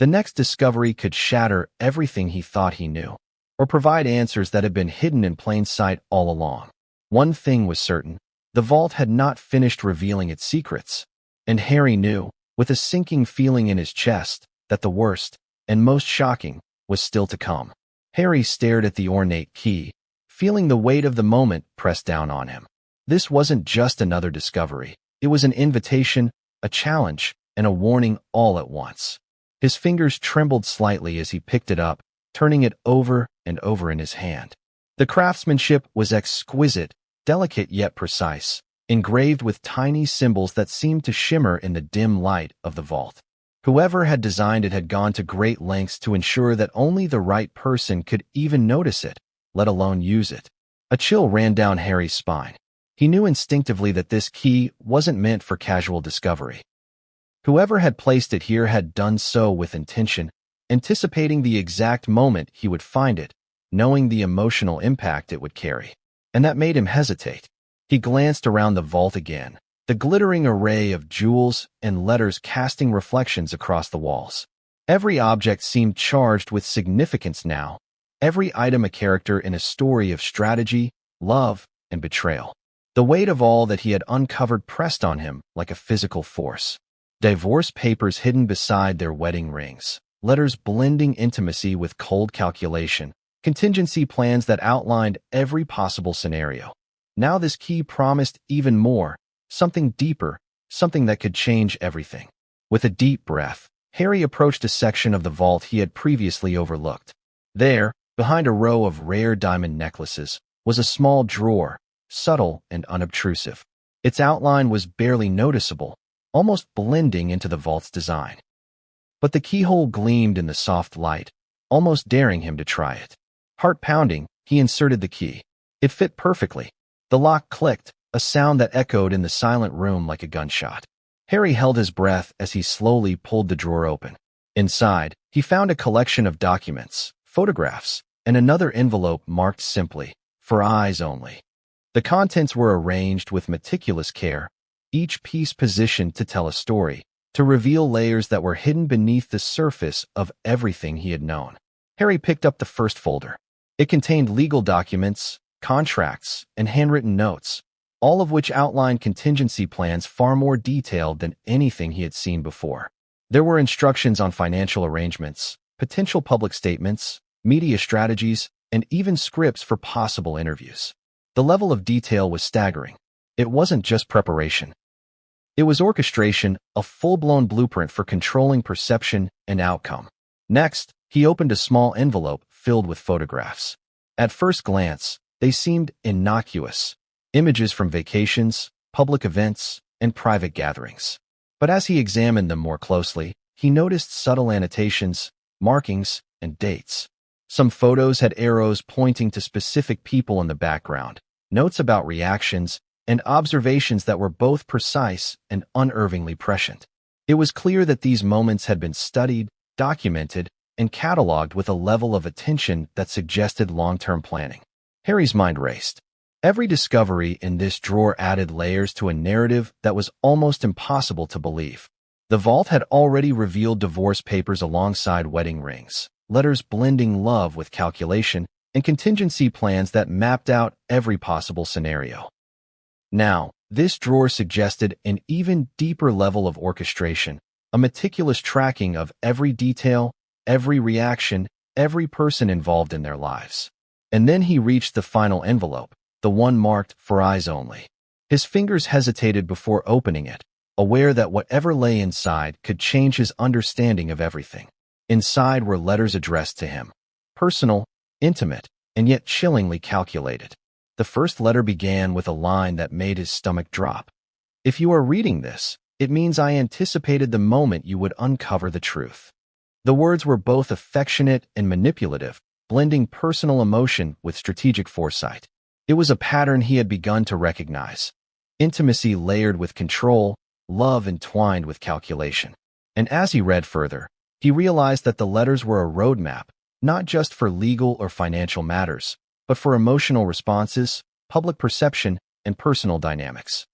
The next discovery could shatter everything he thought he knew, or provide answers that had been hidden in plain sight all along. One thing was certain, the vault had not finished revealing its secrets, and Harry knew, with a sinking feeling in his chest, that the worst, and most shocking, was still to come. Harry stared at the ornate key, feeling the weight of the moment press down on him. This wasn't just another discovery. It was an invitation, a challenge, and a warning all at once. His fingers trembled slightly as he picked it up, turning it over and over in his hand. The craftsmanship was exquisite, delicate yet precise, engraved with tiny symbols that seemed to shimmer in the dim light of the vault. Whoever had designed it had gone to great lengths to ensure that only the right person could even notice it, let alone use it. A chill ran down Harry's spine. He knew instinctively that this key wasn't meant for casual discovery. Whoever had placed it here had done so with intention, anticipating the exact moment he would find it, knowing the emotional impact it would carry. And that made him hesitate. He glanced around the vault again, the glittering array of jewels and letters casting reflections across the walls. Every object seemed charged with significance now, every item a character in a story of strategy, love, and betrayal. The weight of all that he had uncovered pressed on him like a physical force. Divorce papers hidden beside their wedding rings, letters blending intimacy with cold calculation, contingency plans that outlined every possible scenario. Now this key promised even more, something deeper, something that could change everything. With a deep breath, Harry approached a section of the vault he had previously overlooked. There, behind a row of rare diamond necklaces, was a small drawer, subtle and unobtrusive. Its outline was barely noticeable, almost blending into the vault's design. But the keyhole gleamed in the soft light, almost daring him to try it. Heart pounding, he inserted the key. It fit perfectly. The lock clicked, a sound that echoed in the silent room like a gunshot. Harry held his breath as he slowly pulled the drawer open. Inside, he found a collection of documents, photographs, and another envelope marked simply, "For eyes only." The contents were arranged with meticulous care, each piece positioned to tell a story, to reveal layers that were hidden beneath the surface of everything he had known. Harry picked up the first folder. It contained legal documents, contracts, and handwritten notes, all of which outlined contingency plans far more detailed than anything he had seen before. There were instructions on financial arrangements, potential public statements, media strategies, and even scripts for possible interviews. The level of detail was staggering. It wasn't just preparation. It was orchestration, a full-blown blueprint for controlling perception and outcome. Next, he opened a small envelope filled with photographs. At first glance, they seemed innocuous, images from vacations, public events, and private gatherings. But as he examined them more closely, he noticed subtle annotations, markings, and dates. Some photos had arrows pointing to specific people in the background, notes about reactions, and observations that were both precise and unervingly prescient. It was clear that these moments had been studied, documented, and cataloged with a level of attention that suggested long-term planning. Harry's mind raced. Every discovery in this drawer added layers to a narrative that was almost impossible to believe. The vault had already revealed divorce papers alongside wedding rings, letters blending love with calculation, and contingency plans that mapped out every possible scenario. Now, this drawer suggested an even deeper level of orchestration, a meticulous tracking of every detail, every reaction, every person involved in their lives. And then he reached the final envelope, the one marked "For eyes only." His fingers hesitated before opening it, aware that whatever lay inside could change his understanding of everything. Inside were letters addressed to him, personal, intimate, and yet chillingly calculated. The first letter began with a line that made his stomach drop. "If you are reading this, it means I anticipated the moment you would uncover the truth." The words were both affectionate and manipulative, blending personal emotion with strategic foresight. It was a pattern he had begun to recognize. Intimacy layered with control, love entwined with calculation. And as he read further, he realized that the letters were a roadmap, not just for legal or financial matters, but for emotional responses, public perception, and personal dynamics.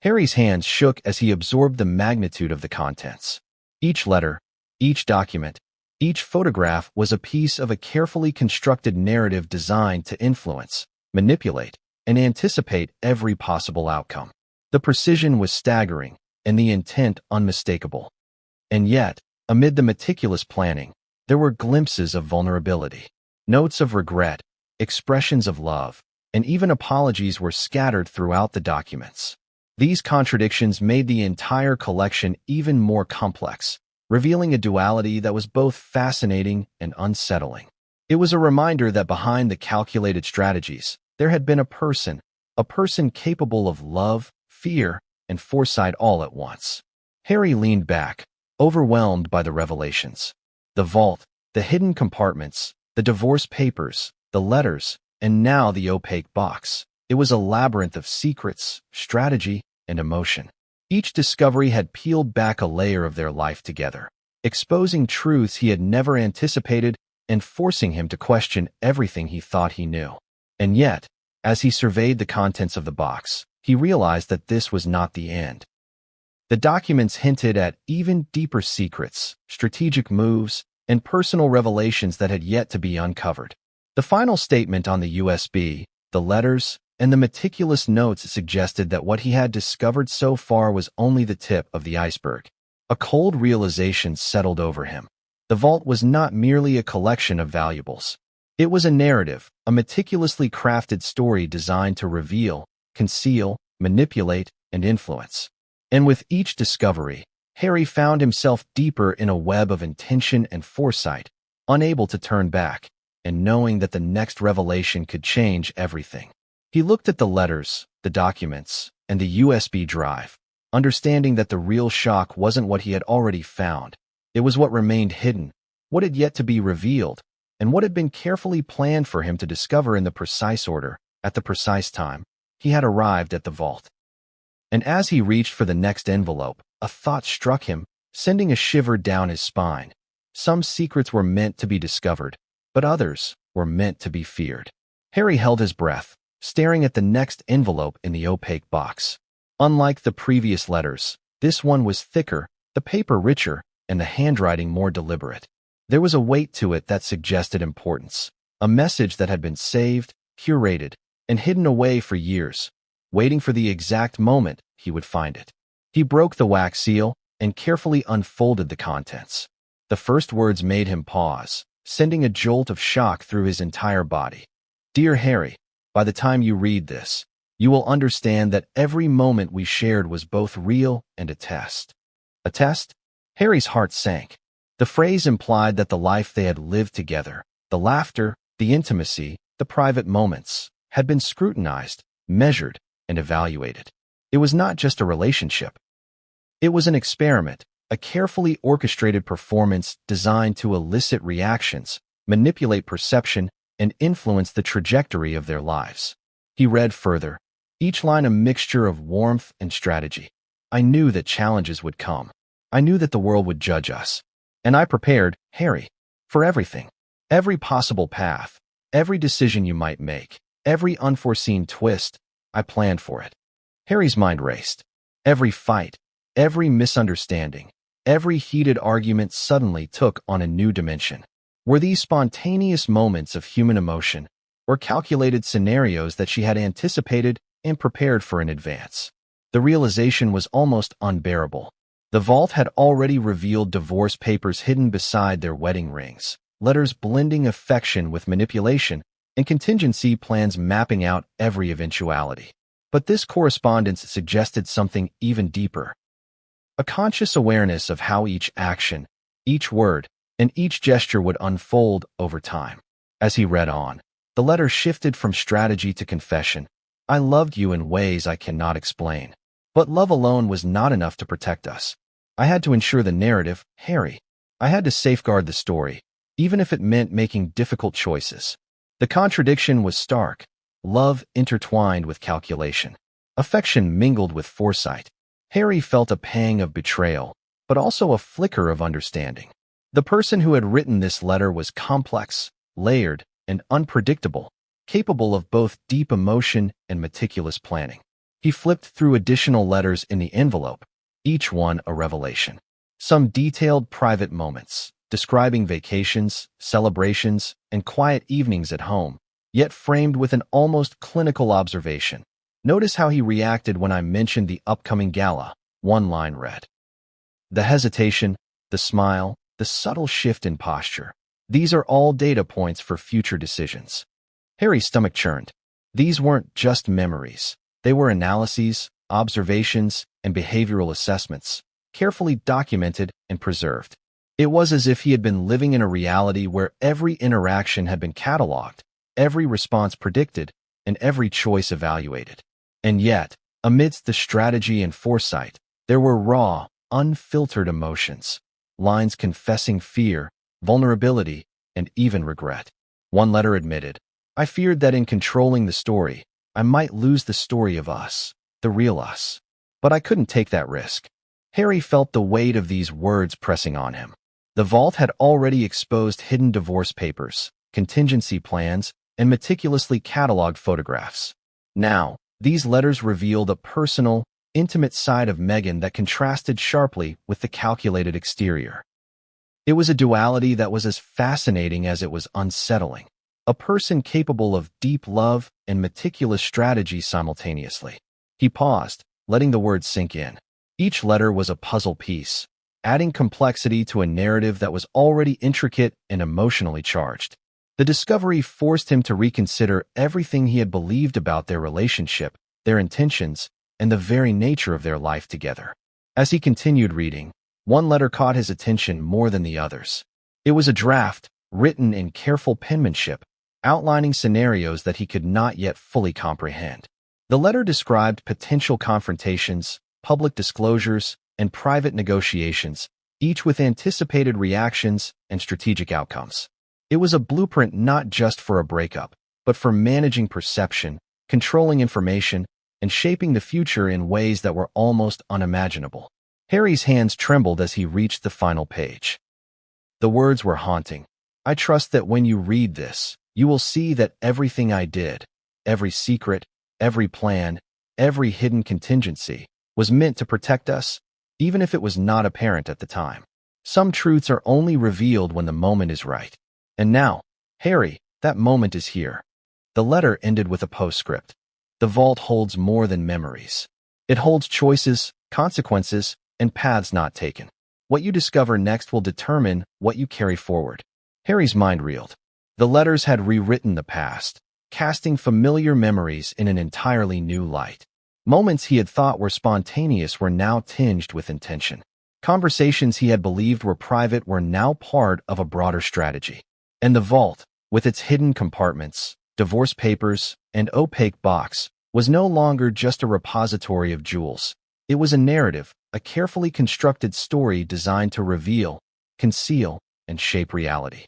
Harry's hands shook as he absorbed the magnitude of the contents. Each letter, each document, each photograph was a piece of a carefully constructed narrative designed to influence, manipulate, and anticipate every possible outcome. The precision was staggering, and the intent unmistakable. And yet, amid the meticulous planning, there were glimpses of vulnerability. Notes of regret, expressions of love, and even apologies were scattered throughout the documents. These contradictions made the entire collection even more complex, revealing a duality that was both fascinating and unsettling. It was a reminder that behind the calculated strategies, there had been a person capable of love, fear, and foresight all at once. Harry leaned back, overwhelmed by the revelations. The vault, the hidden compartments, the divorce papers, the letters, and now the opaque box. It was a labyrinth of secrets, strategy, and emotion. Each discovery had peeled back a layer of their life together, exposing truths he had never anticipated and forcing him to question everything he thought he knew. And yet, as he surveyed the contents of the box, he realized that this was not the end. The documents hinted at even deeper secrets, strategic moves, and personal revelations that had yet to be uncovered. The final statement on the USB, the letters, and the meticulous notes suggested that what he had discovered so far was only the tip of the iceberg. A cold realization settled over him. The vault was not merely a collection of valuables. It was a narrative, a meticulously crafted story designed to reveal, conceal, manipulate, and influence. And with each discovery, Harry found himself deeper in a web of intention and foresight, unable to turn back, and knowing that the next revelation could change everything. He looked at the letters, the documents, and the USB drive, understanding that the real shock wasn't what he had already found. It was what remained hidden, what had yet to be revealed, and what had been carefully planned for him to discover in the precise order, at the precise time. He had arrived at the vault. And as he reached for the next envelope, a thought struck him, sending a shiver down his spine. Some secrets were meant to be discovered, but others were meant to be feared. Harry held his breath, staring at the next envelope in the opaque box. Unlike the previous letters, this one was thicker, the paper richer, and the handwriting more deliberate. There was a weight to it that suggested importance, a message that had been saved, curated, and hidden away for years, waiting for the exact moment he would find it. He broke the wax seal and carefully unfolded the contents. The first words made him pause, sending a jolt of shock through his entire body. "Dear Harry, by the time you read this, you will understand that every moment we shared was both real and a test." A test? Harry's heart sank. The phrase implied that the life they had lived together, the laughter, the intimacy, the private moments, had been scrutinized, measured, and evaluated. It was not just a relationship. It was an experiment, a carefully orchestrated performance designed to elicit reactions, manipulate perception, and influence the trajectory of their lives. He read further, each line a mixture of warmth and strategy. "I knew that challenges would come. I knew that the world would judge us. And I prepared, Harry, for everything. Every possible path, every decision you might make, every unforeseen twist, I planned for it." Harry's mind raced. Every fight, every misunderstanding, every heated argument suddenly took on a new dimension. Were these spontaneous moments of human emotion, or calculated scenarios that she had anticipated and prepared for in advance? The realization was almost unbearable. The vault had already revealed divorce papers hidden beside their wedding rings, letters blending affection with manipulation, and contingency plans mapping out every eventuality. But this correspondence suggested something even deeper. A conscious awareness of how each action, each word, and each gesture would unfold over time. As he read on, the letter shifted from strategy to confession. I loved you in ways I cannot explain. But love alone was not enough to protect us. I had to ensure the narrative, Harry. I had to safeguard the story, even if it meant making difficult choices. The contradiction was stark. Love intertwined with calculation. Affection mingled with foresight. Harry felt a pang of betrayal, but also a flicker of understanding. The person who had written this letter was complex, layered, and unpredictable, capable of both deep emotion and meticulous planning. He flipped through additional letters in the envelope, each one a revelation. Some detailed private moments, describing vacations, celebrations, and quiet evenings at home, yet framed with an almost clinical observation. Notice how he reacted when I mentioned the upcoming gala. One line read. The hesitation, the smile, the subtle shift in posture. These are all data points for future decisions. Harry's stomach churned. These weren't just memories. They were analyses, observations, and behavioral assessments, carefully documented and preserved. It was as if he had been living in a reality where every interaction had been cataloged, every response predicted, and every choice evaluated. And yet, amidst the strategy and foresight, there were raw, unfiltered emotions, lines confessing fear, vulnerability, and even regret. One letter admitted, I feared that in controlling the story, I might lose the story of us, the real us. But I couldn't take that risk. Harry felt the weight of these words pressing on him. The vault had already exposed hidden divorce papers, contingency plans, and meticulously cataloged photographs. Now, these letters revealed a personal, intimate side of Meghan that contrasted sharply with the calculated exterior. It was a duality that was as fascinating as it was unsettling. A person capable of deep love and meticulous strategy simultaneously. He paused, letting the words sink in. Each letter was a puzzle piece, adding complexity to a narrative that was already intricate and emotionally charged. The discovery forced him to reconsider everything he had believed about their relationship, their intentions, and the very nature of their life together. As he continued reading, one letter caught his attention more than the others. It was a draft, written in careful penmanship, outlining scenarios that he could not yet fully comprehend. The letter described potential confrontations, public disclosures, and private negotiations, each with anticipated reactions and strategic outcomes. It was a blueprint not just for a breakup, but for managing perception, controlling information, and shaping the future in ways that were almost unimaginable. Harry's hands trembled as he reached the final page. The words were haunting. I trust that when you read this, you will see that everything I did, every secret, every plan, every hidden contingency, was meant to protect us, even if it was not apparent at the time. Some truths are only revealed when the moment is right. And now, Harry, that moment is here. The letter ended with a postscript. The vault holds more than memories. It holds choices, consequences, and paths not taken. What you discover next will determine what you carry forward. Harry's mind reeled. The letters had rewritten the past, casting familiar memories in an entirely new light. Moments he had thought were spontaneous were now tinged with intention. Conversations he had believed were private were now part of a broader strategy. And the vault, with its hidden compartments, divorce papers, and opaque box, was no longer just a repository of jewels. It was a narrative, a carefully constructed story designed to reveal, conceal, and shape reality.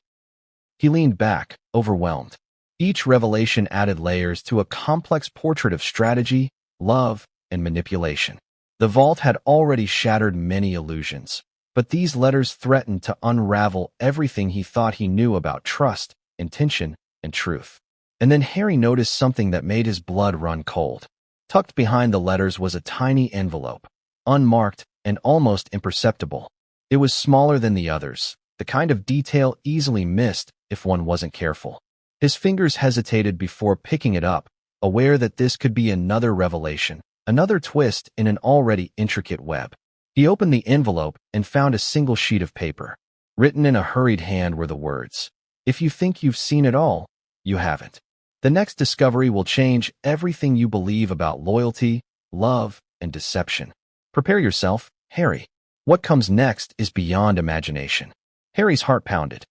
He leaned back, overwhelmed. Each revelation added layers to a complex portrait of strategy, love, and manipulation. The vault had already shattered many illusions, but these letters threatened to unravel everything he thought he knew about trust, intention, and truth. And then Harry noticed something that made his blood run cold. Tucked behind the letters was a tiny envelope, unmarked and almost imperceptible. It was smaller than the others, the kind of detail easily missed if one wasn't careful. His fingers hesitated before picking it up, aware that this could be another revelation, another twist in an already intricate web. He opened the envelope and found a single sheet of paper. Written in a hurried hand were the words, "If you think you've seen it all, you haven't." The next discovery will change everything you believe about loyalty, love, and deception. Prepare yourself, Harry. What comes next is beyond imagination. Harry's heart pounded.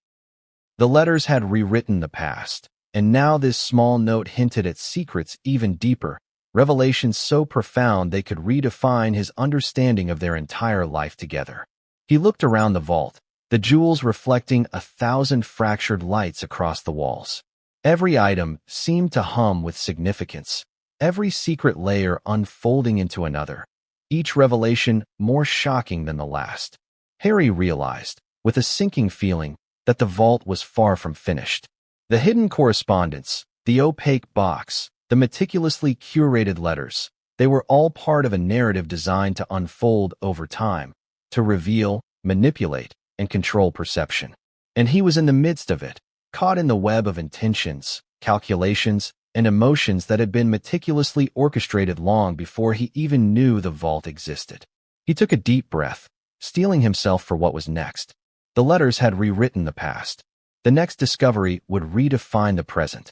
The letters had rewritten the past, and now this small note hinted at secrets even deeper, revelations so profound they could redefine his understanding of their entire life together. He looked around the vault, the jewels reflecting 1,000 fractured lights across the walls. Every item seemed to hum with significance, every secret layer unfolding into another, each revelation more shocking than the last. Harry realized, with a sinking feeling, that the vault was far from finished. The hidden correspondence, the opaque box, the meticulously curated letters, they were all part of a narrative designed to unfold over time, to reveal, manipulate, and control perception. And he was in the midst of it, caught in the web of intentions, calculations, and emotions that had been meticulously orchestrated long before he even knew the vault existed. He took a deep breath, steeling himself for what was next. The letters had rewritten the past. The next discovery would redefine the present.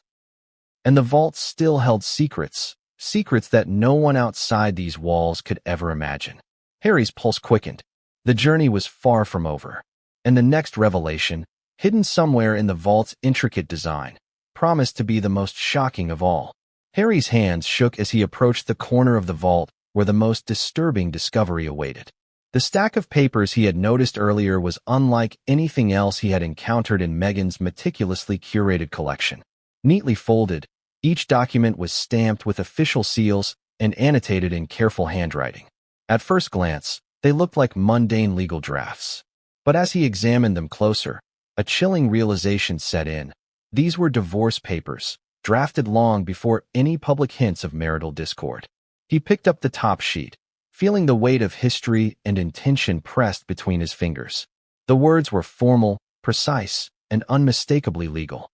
And the vault still held secrets, secrets that no one outside these walls could ever imagine. Harry's pulse quickened. The journey was far from over. And the next revelation, hidden somewhere in the vault's intricate design, promised to be the most shocking of all. Harry's hands shook as he approached the corner of the vault where the most disturbing discovery awaited. The stack of papers he had noticed earlier was unlike anything else he had encountered in Meghan's meticulously curated collection. Neatly folded, each document was stamped with official seals and annotated in careful handwriting. At first glance, they looked like mundane legal drafts. But as he examined them closer, a chilling realization set in. These were divorce papers, drafted long before any public hints of marital discord. He picked up the top sheet, feeling the weight of history and intention pressed between his fingers. The words were formal, precise, and unmistakably legal.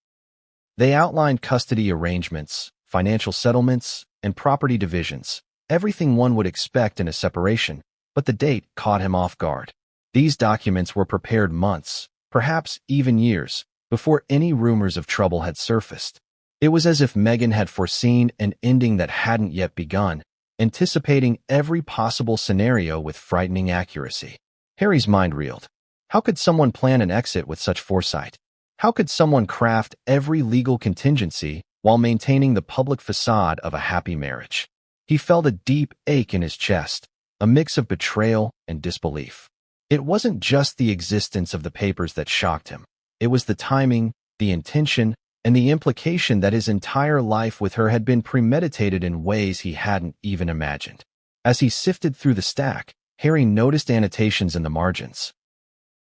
They outlined custody arrangements, financial settlements, and property divisions, everything one would expect in a separation, but the date caught him off guard. These documents were prepared months, perhaps even years, before any rumors of trouble had surfaced. It was as if Meghan had foreseen an ending that hadn't yet begun, anticipating every possible scenario with frightening accuracy. Harry's mind reeled. How could someone plan an exit with such foresight? How could someone craft every legal contingency while maintaining the public facade of a happy marriage? He felt a deep ache in his chest, a mix of betrayal and disbelief. It wasn't just the existence of the papers that shocked him. It was the timing, the intention, and the implication that his entire life with her had been premeditated in ways he hadn't even imagined. As he sifted through the stack, Harry noticed annotations in the margins.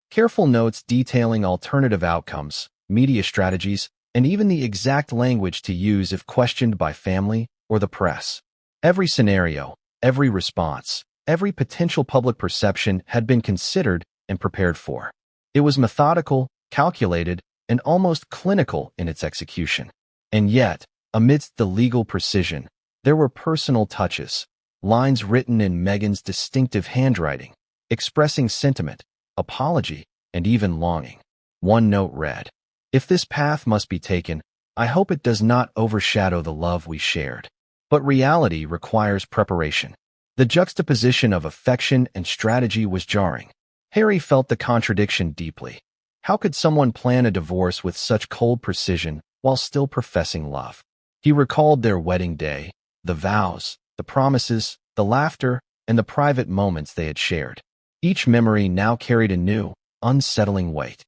Careful notes detailing alternative outcomes, media strategies, and even the exact language to use if questioned by family or the press. Every scenario, every response, every potential public perception had been considered and prepared for. It was methodical, calculated, and almost clinical in its execution. And yet, amidst the legal precision, there were personal touches, lines written in Meghan's distinctive handwriting, expressing sentiment, apology, and even longing. One note read, "If this path must be taken, I hope it does not overshadow the love we shared. But reality requires preparation." The juxtaposition of affection and strategy was jarring. Harry felt the contradiction deeply. How could someone plan a divorce with such cold precision while still professing love? He recalled their wedding day, the vows, the promises, the laughter, and the private moments they had shared. Each memory now carried a new, unsettling weight.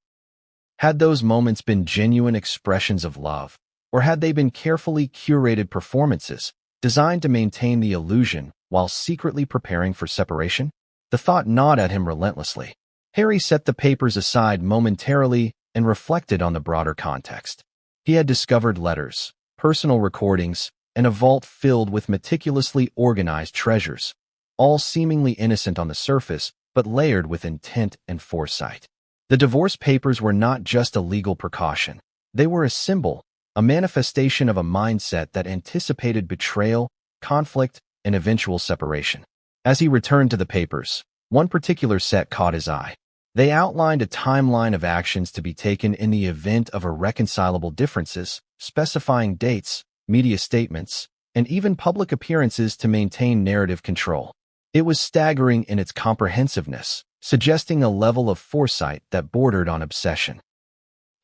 Had those moments been genuine expressions of love, or had they been carefully curated performances designed to maintain the illusion while secretly preparing for separation? The thought gnawed at him relentlessly. Harry set the papers aside momentarily and reflected on the broader context. He had discovered letters, personal recordings, and a vault filled with meticulously organized treasures, all seemingly innocent on the surface, but layered with intent and foresight. The divorce papers were not just a legal precaution. They were a symbol, a manifestation of a mindset that anticipated betrayal, conflict, and eventual separation. As he returned to the papers, one particular set caught his eye. They outlined a timeline of actions to be taken in the event of irreconcilable differences, specifying dates, media statements, and even public appearances to maintain narrative control. It was staggering in its comprehensiveness, suggesting a level of foresight that bordered on obsession.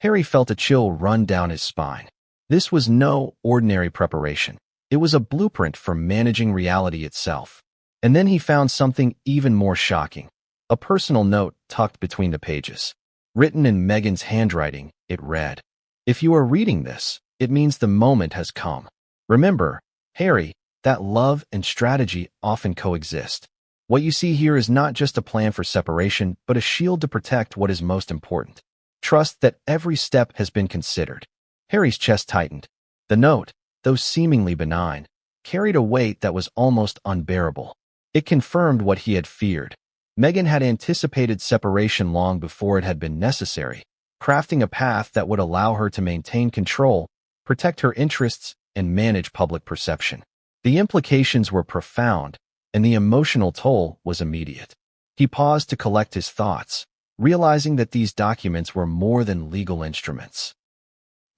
Harry felt a chill run down his spine. This was no ordinary preparation. It was a blueprint for managing reality itself. And then he found something even more shocking. A personal note tucked between the pages. Written in Meghan's handwriting, it read, "If you are reading this, it means the moment has come. Remember, Harry, that love and strategy often coexist. What you see here is not just a plan for separation, but a shield to protect what is most important. Trust that every step has been considered." Harry's chest tightened. The note, though seemingly benign, carried a weight that was almost unbearable. It confirmed what he had feared. Meghan had anticipated separation long before it had been necessary, crafting a path that would allow her to maintain control, protect her interests, and manage public perception. The implications were profound, and the emotional toll was immediate. He paused to collect his thoughts, realizing that these documents were more than legal instruments.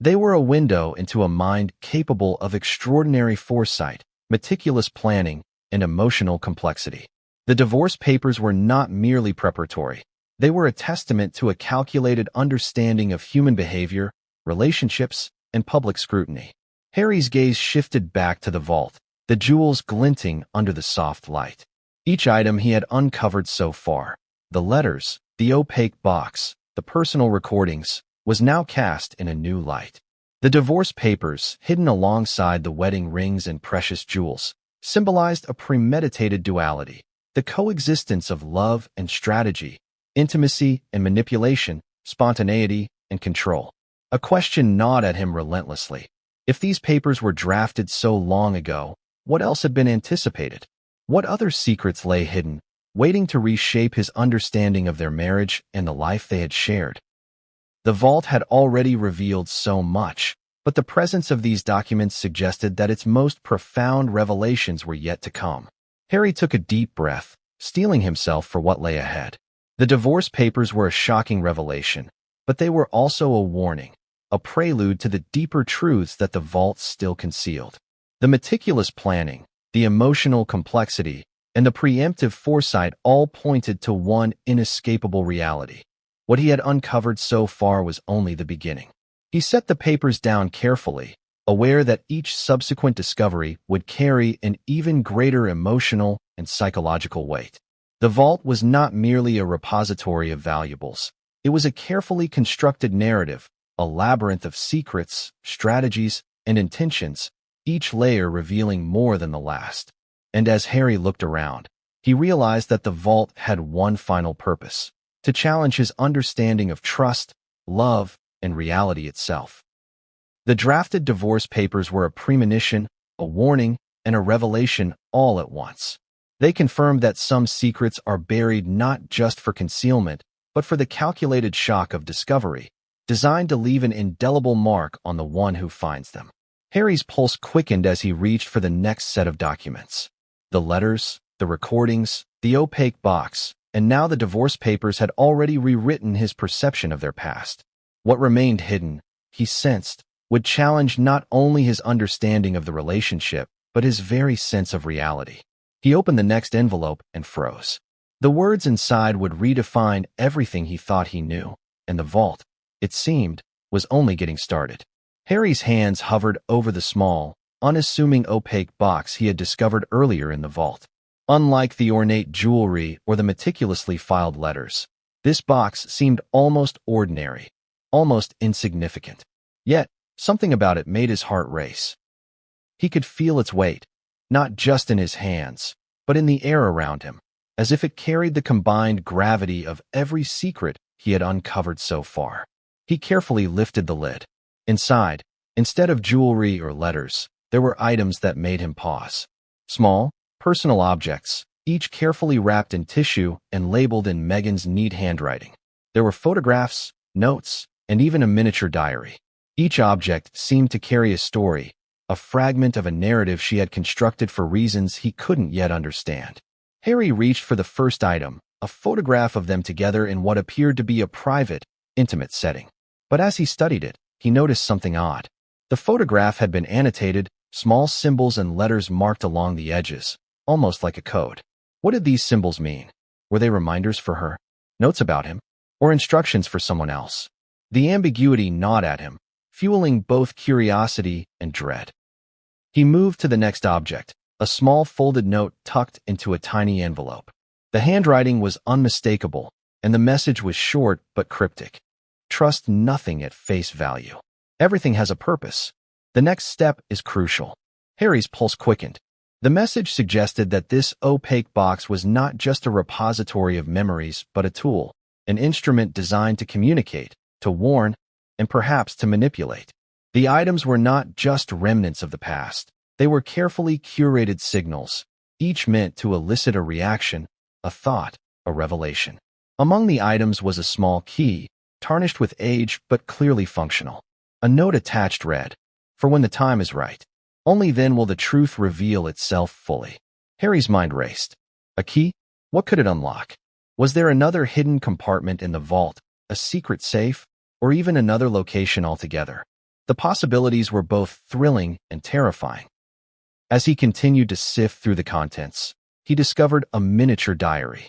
They were a window into a mind capable of extraordinary foresight, meticulous planning, and emotional complexity. The divorce papers were not merely preparatory. They were a testament to a calculated understanding of human behavior, relationships, and public scrutiny. Harry's gaze shifted back to the vault, the jewels glinting under the soft light. Each item he had uncovered so far, the letters, the opaque box, the personal recordings, was now cast in a new light. The divorce papers, hidden alongside the wedding rings and precious jewels, symbolized a premeditated duality, the coexistence of love and strategy, intimacy and manipulation, spontaneity and control. A question gnawed at him relentlessly. If these papers were drafted so long ago, what else had been anticipated? What other secrets lay hidden, waiting to reshape his understanding of their marriage and the life they had shared? The vault had already revealed so much, but the presence of these documents suggested that its most profound revelations were yet to come. Harry took a deep breath, steeling himself for what lay ahead. The divorce papers were a shocking revelation, but they were also a warning, a prelude to the deeper truths that the vault still concealed. The meticulous planning, the emotional complexity, and the preemptive foresight all pointed to one inescapable reality. What he had uncovered so far was only the beginning. He set the papers down carefully, aware that each subsequent discovery would carry an even greater emotional and psychological weight. The vault was not merely a repository of valuables. It was a carefully constructed narrative, a labyrinth of secrets, strategies, and intentions, each layer revealing more than the last. And as Harry looked around, he realized that the vault had one final purpose: to challenge his understanding of trust, love, and reality itself. The drafted divorce papers were a premonition, a warning, and a revelation all at once. They confirmed that some secrets are buried not just for concealment, but for the calculated shock of discovery, designed to leave an indelible mark on the one who finds them. Harry's pulse quickened as he reached for the next set of documents. The letters, the recordings, the opaque box, and now the divorce papers had already rewritten his perception of their past. What remained hidden, he sensed, would challenge not only his understanding of the relationship, but his very sense of reality. He opened the next envelope and froze. The words inside would redefine everything he thought he knew, and the vault, it seemed, was only getting started. Harry's hands hovered over the small, unassuming opaque box he had discovered earlier in the vault. Unlike the ornate jewelry or the meticulously filed letters, this box seemed almost ordinary, almost insignificant. Yet, something about it made his heart race. He could feel its weight, not just in his hands, but in the air around him, as if it carried the combined gravity of every secret he had uncovered so far. He carefully lifted the lid. Inside, instead of jewelry or letters, there were items that made him pause. Small, personal objects, each carefully wrapped in tissue and labeled in Meghan's neat handwriting. There were photographs, notes, and even a miniature diary. Each object seemed to carry a story, a fragment of a narrative she had constructed for reasons he couldn't yet understand. Harry reached for the first item, a photograph of them together in what appeared to be a private, intimate setting. But as he studied it, he noticed something odd. The photograph had been annotated, small symbols and letters marked along the edges, almost like a code. What did these symbols mean? Were they reminders for her, notes about him, or instructions for someone else? The ambiguity gnawed at him, fueling both curiosity and dread. He moved to the next object, a small folded note tucked into a tiny envelope. The handwriting was unmistakable, and the message was short but cryptic. Trust nothing at face value. Everything has a purpose. The next step is crucial. Harry's pulse quickened. The message suggested that this opaque box was not just a repository of memories, but a tool, an instrument designed to communicate, to warn, and perhaps to manipulate. The items were not just remnants of the past. They were carefully curated signals, each meant to elicit a reaction, a thought, a revelation. Among the items was a small key, tarnished with age but clearly functional. A note attached read, "For when the time is right. Only then will the truth reveal itself fully." Harry's mind raced. A key? What could it unlock? Was there another hidden compartment in the vault, a secret safe, or even another location altogether? The possibilities were both thrilling and terrifying. As he continued to sift through the contents, he discovered a miniature diary.